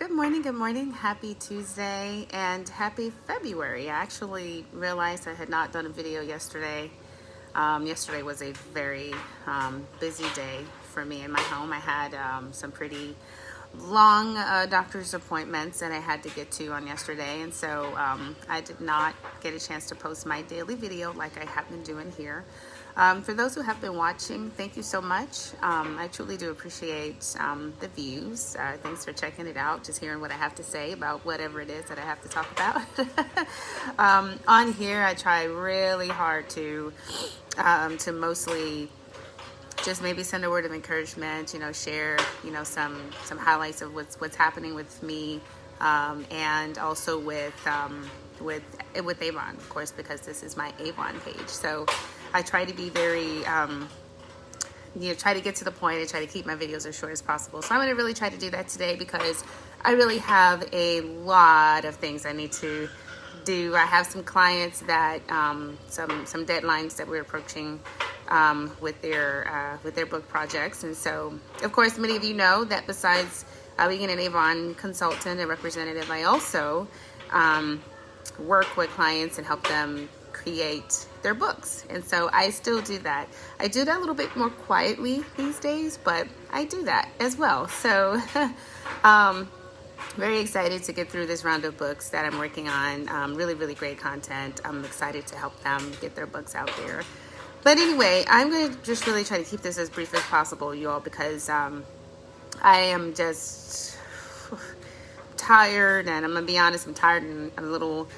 Good morning. Happy Tuesday and happy February. I actually realized I had not done a video yesterday. Yesterday was a very busy day for me in my home. I had some pretty long doctor's appointments that I had to get to on yesterday, and so I did not get a chance to post my daily video like I have been doing here. For those who have been watching, thank you so much. I truly do appreciate the views. Thanks for checking it out, just hearing what I have to say about whatever it is that I have to talk about. On here, I try really hard to mostly just maybe send a word of encouragement, share, some highlights of what's happening with me, and also with Avon, of course, because this is my Avon page. So I try to be very, try to get to the point and try to keep my videos as short as possible. So I'm going to really try to do that today because I really have a lot of things I need to do. I have some clients that, some deadlines that we're approaching with their book projects. And so, of course, many of you know that besides being an Avon consultant and representative, I also work with clients and help them create their books. And so I still do that. I do that a little bit more quietly these days, but I do that as well. So very excited to get through this round of books that I'm working on. Really, really great content. I'm excited to help them get their books out there. But anyway, I'm going to just really try to keep this as brief as possible, you all, because I am just tired, and I'm going to be honest, I'm tired and I'm a little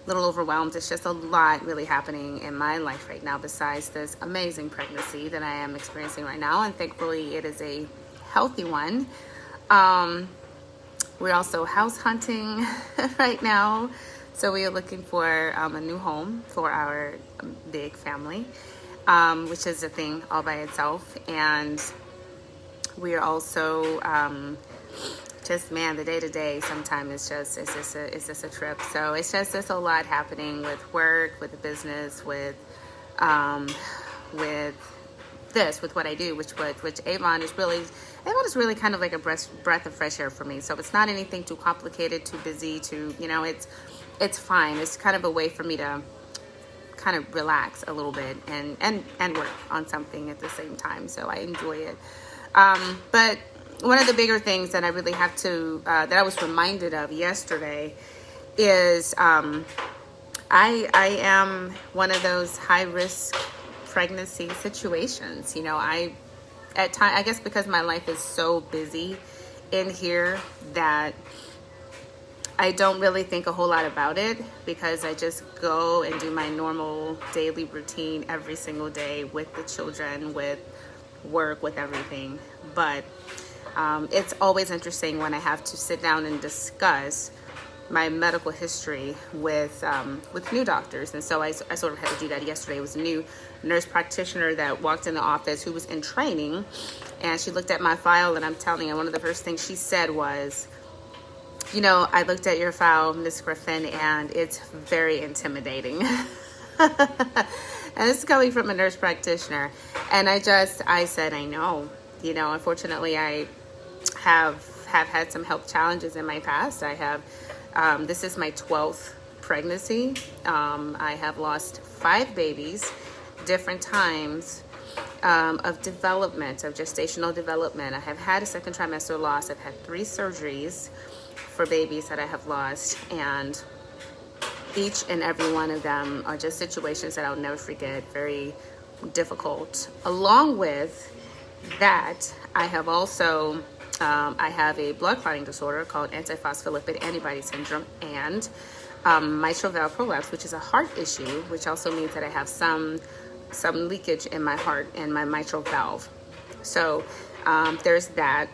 overwhelmed. It's just a lot really happening in my life right now besides this amazing pregnancy that I am experiencing right now, and thankfully it is a healthy one. We're also house hunting right now, so we are looking for a new home for our big family, which is a thing all by itself. And we are also the day-to-day sometimes it's just a trip. So it's just a lot happening with work, with the business, with what I do, which Avon is really kind of like a breath of fresh air for me. So it's not anything too complicated, too busy, it's fine. It's kind of a way for me to kind of relax a little bit and work on something at the same time. So I enjoy it. But one of the bigger things that I really have to, that I was reminded of yesterday is I am one of those high-risk pregnancy situations. I guess because my life is so busy in here that I don't really think a whole lot about it, because I just go and do my normal daily routine every single day with the children, with work, with everything. But it's always interesting when I have to sit down and discuss my medical history with new doctors. And so I sort of had to do that yesterday. It was a new nurse practitioner that walked in the office who was in training, and she looked at my file, and I'm telling you, one of the first things she said was, I looked at your file, Miss Griffin, and it's very intimidating. And this is coming from a nurse practitioner. And I said, I know. Unfortunately, I have had some health challenges in my past. I have, this is my 12th pregnancy. I have lost 5 babies, different times of development, of gestational development. I have had a second trimester loss. I've had 3 surgeries for babies that I have lost, and each and every one of them are just situations that I'll never forget, very difficult. Along with that, I have also, I have a blood clotting disorder called antiphospholipid antibody syndrome, and mitral valve prolapse, which is a heart issue, which also means that I have some leakage in my heart and my mitral valve. So there's that.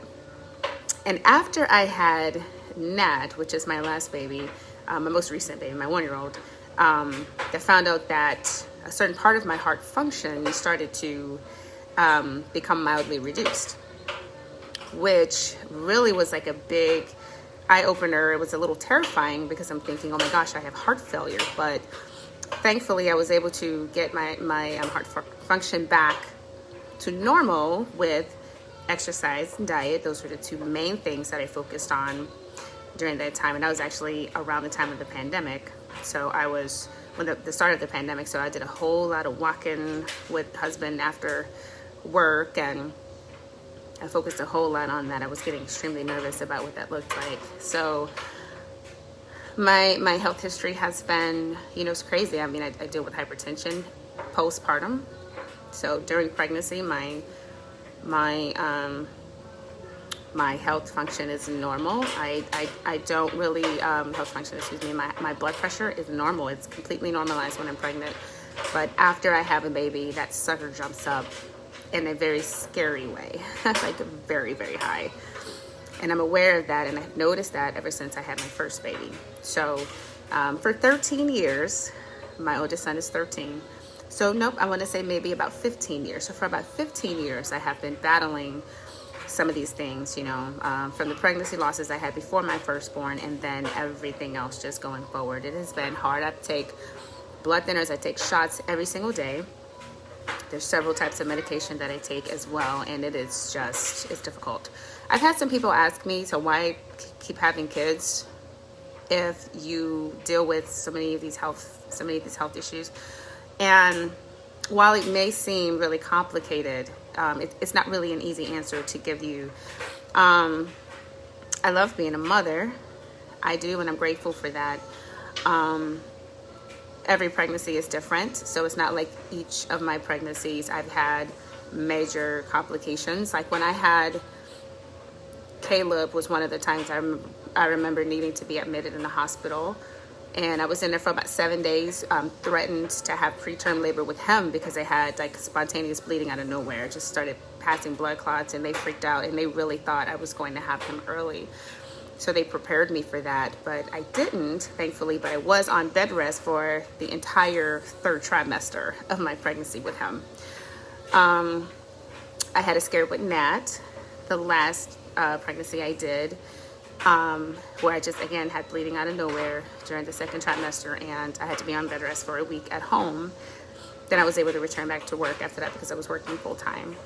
And after I had Nat, which is my last baby, my most recent baby, my 1-year-old, they found out that a certain part of my heart function started to become mildly reduced, which really was like a big eye-opener. It was a little terrifying because I'm thinking, oh my gosh, I have heart failure. But thankfully, I was able to get my heart function back to normal with exercise and diet. Those were the 2 main things that I focused on during that time. And that was actually around the time of the pandemic. So I was, when the start of the pandemic, so I did a whole lot of walking with husband after work, and I focused a whole lot on that. I was getting extremely nervous about what that looked like. So my health history has been, it's crazy. I mean, I deal with hypertension postpartum. So during pregnancy, my health function is normal. I don't really, health function, excuse me, my blood pressure is normal. It's completely normalized when I'm pregnant. But after I have a baby, that sucker jumps up in a very scary way, like very, very high. And I'm aware of that, and I've noticed that ever since I had my first baby. So for 13 years, my oldest son is 13. So nope, I want to say maybe about 15 years. So for about 15 years, I have been battling some of these things, from the pregnancy losses I had before my firstborn, and then everything else just going forward. It has been hard. I take blood thinners, I take shots every single day. There's several types of medication that I take as well, and it's difficult. I've had some people ask me, so why keep having kids if you deal with so many of these health issues? And while it may seem really complicated, it's not really an easy answer to give you. I love being a mother. I do, and I'm grateful for that. Every pregnancy is different, so it's not like each of my pregnancies I've had major complications. Like when I had Caleb was one of the times I remember needing to be admitted in the hospital, and I was in there for about 7 days, threatened to have preterm labor with him because I had like spontaneous bleeding out of nowhere. It just started passing blood clots, and they freaked out, and they really thought I was going to have him early. So they prepared me for that, but I didn't, thankfully, but I was on bed rest for the entire third trimester of my pregnancy with him. I had a scare with Nat, the last pregnancy I did, where I just, again, had bleeding out of nowhere during the second trimester, and I had to be on bed rest for a week at home. Then I was able to return back to work after that because I was working full time.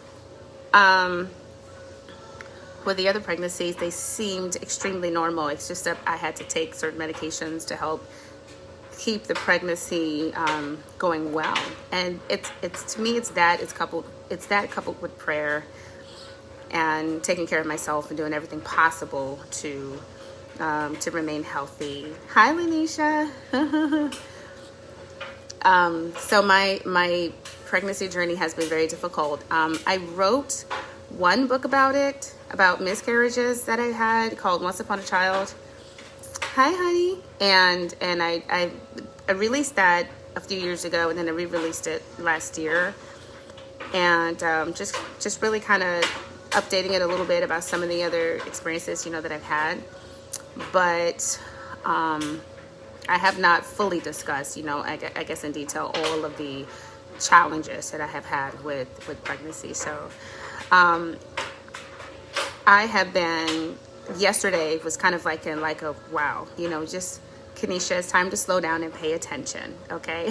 With the other pregnancies, they seemed extremely normal. It's just that I had to take certain medications to help keep the pregnancy going well. And it's to me, it's that coupled with prayer and taking care of myself and doing everything possible to remain healthy. Hi, Lanisha. So my pregnancy journey has been very difficult. I wrote one book about miscarriages that I had called Once Upon a Child. Hi, honey. And I released that a few years ago, and then I re-released it last year. And just really kind of updating it a little bit about some of the other experiences, that I've had. But I have not fully discussed, I guess in detail, all of the challenges that I have had with pregnancy. So I have been, yesterday was kind of like a wow, just Kenesha, it's time to slow down and pay attention, okay?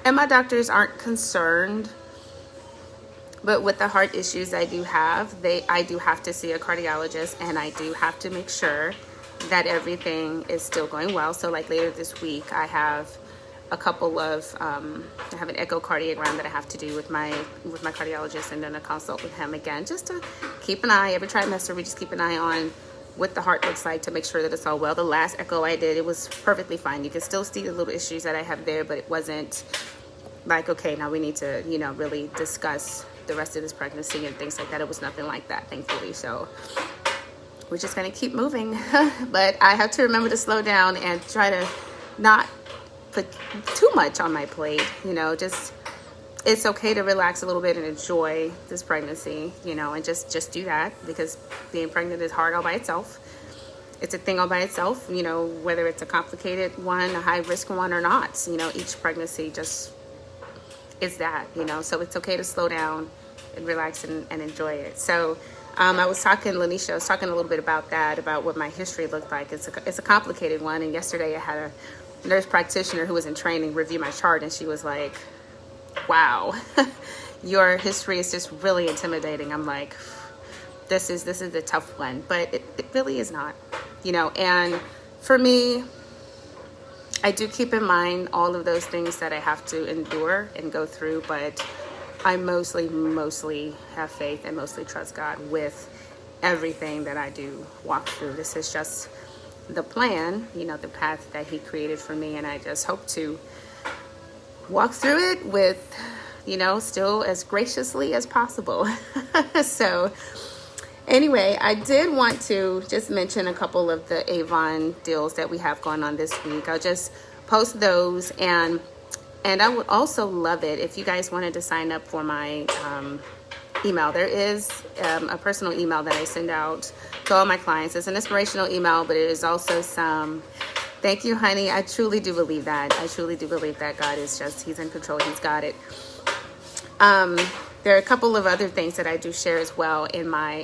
And my doctors aren't concerned, but with the heart issues I do have, I do have to see a cardiologist, and I do have to make sure that everything is still going well. So like later this week, I have a couple of, I have an echocardiogram that I have to do with my cardiologist, and then a consult with him again, just to keep an eye. Every trimester, we just keep an eye on what the heart looks like to make sure that it's all well. The last echo I did, it was perfectly fine. You can still see the little issues that I have there, but it wasn't like, okay, now we need to, really discuss the rest of this pregnancy and things like that. It was nothing like that, thankfully. So we're just going to keep moving. But I have to remember to slow down and try to not put too much on my plate, just, it's okay to relax a little bit and enjoy this pregnancy, and just do that, because being pregnant is hard all by itself. It's a thing all by itself, whether it's a complicated one, a high risk one or not, each pregnancy just is that, so it's okay to slow down and relax and enjoy it. So Lanisha, I was talking a little bit about that, about what my history looked like. It's a complicated one. And yesterday I had a nurse practitioner who was in training review my chart, and she was like, wow, your history is just really intimidating. I'm like, this is a tough one, but it really is not. you know, and for me, I do keep in mind all of those things that I have to endure and go through, but I mostly have faith and mostly trust God with everything that I do walk through. This is just the plan, you know, the path that He created for me, and I just hope to walk through it with, you know, still as graciously as possible. So anyway, I did want to just mention a couple of the Avon deals that we have going on this week. I'll just post those, and I would also love it if you guys wanted to sign up for my email. There is a personal email that I send out to all my clients. It's an inspirational email, but it is also some thank you, honey. I truly do believe that. I truly do believe that God is just, He's in control. He's got it. There are a couple of other things that I do share as well in my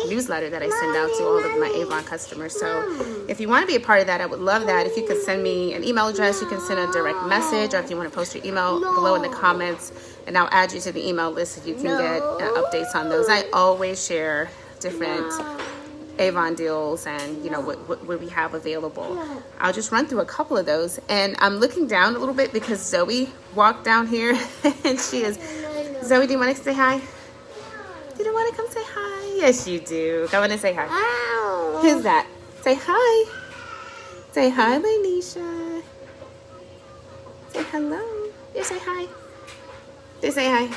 newsletter that I send out to all of my Avon customers. So if you want to be a part of that, I would love that. If you could send me an email address, you can send a direct message, or if you want to post your email below in the comments, and I'll add you to the email list if you can get updates on those. I always share different Avon deals and, you know, what we have available. I'll just run through a couple of those, and I'm looking down a little bit because Zoe walked down here and she is, Zoe, do you want to say hi? You don't want to come say hi? Yes, you do. Come on and say hi. Ow. Who's that? Say hi. Say hi, Lanisha. Say hello. You say hi. You say hi.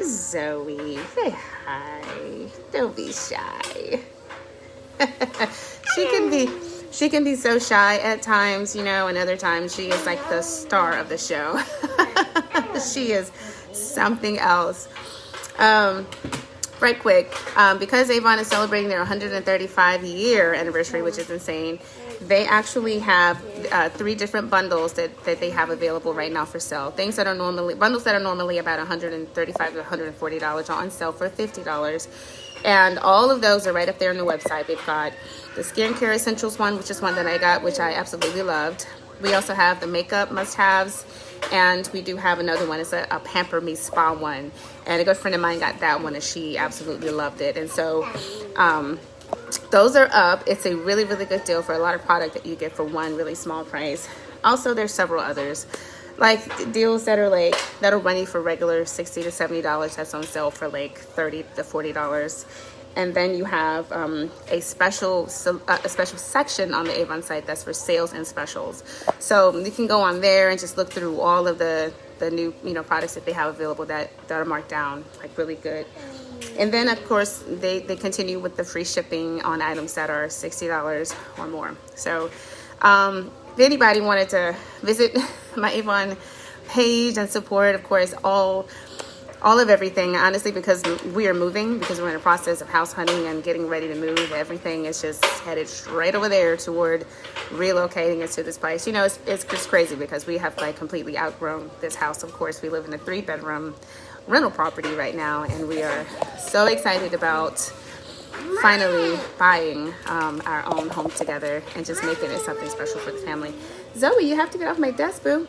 Zoe, say hi. Don't be shy. She can be so shy at times, you know, and other times she is like the star of the show. She is something else. Right quick, because Avon is celebrating their 135-year anniversary, which is insane, they actually have 3 different bundles that they have available right now for sale. Bundles that are normally about $135 to $140 are on sale for $50. And all of those are right up there on the website. They've got the Skincare Essentials one, which is one that I got, which I absolutely loved. We also have the makeup must-haves, and we do have another one. It's a Pamper Me Spa one. And a good friend of mine got that one, and she absolutely loved it. And so those are up. It's a really, really good deal for a lot of product that you get for one really small price. Also, there's several others, like deals that are running for regular $60 to $70. That's on sale for like $30 to $40. And then you have a special section on the Avon site that's for sales and specials. So you can go on there and just look through all of the new, you know, products that they have available that are marked down like really good. And then of course they continue with the free shipping on items that are $60 or more. So if anybody wanted to visit my Avon page and support, of course, all of everything, honestly, because we are moving, because we're in the process of house hunting and getting ready to move. Everything is just headed straight over there toward relocating into this place. You know, it's just crazy because we have like completely outgrown this house. Of course, we live in a 3-bedroom rental property right now, and we are so excited about finally buying our own home together and just making it something special for the family. Zoe, you have to get off my desk, boo.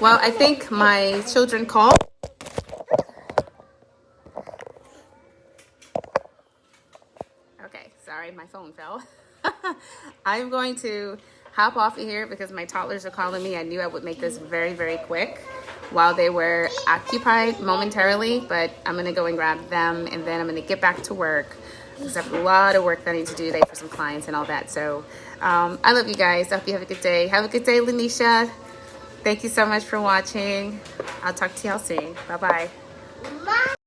Well, I think my children called. Sorry, my phone fell. I'm going to hop off of here because my toddlers are calling me. I knew I would make this very, very quick while they were occupied momentarily, but I'm going to go and grab them, and then I'm going to get back to work because I have a lot of work that I need to do today for some clients and all that. So I love you guys. I hope you have a good day. Have a good day, Lanisha. Thank you so much for watching. I'll talk to y'all soon. Bye-bye.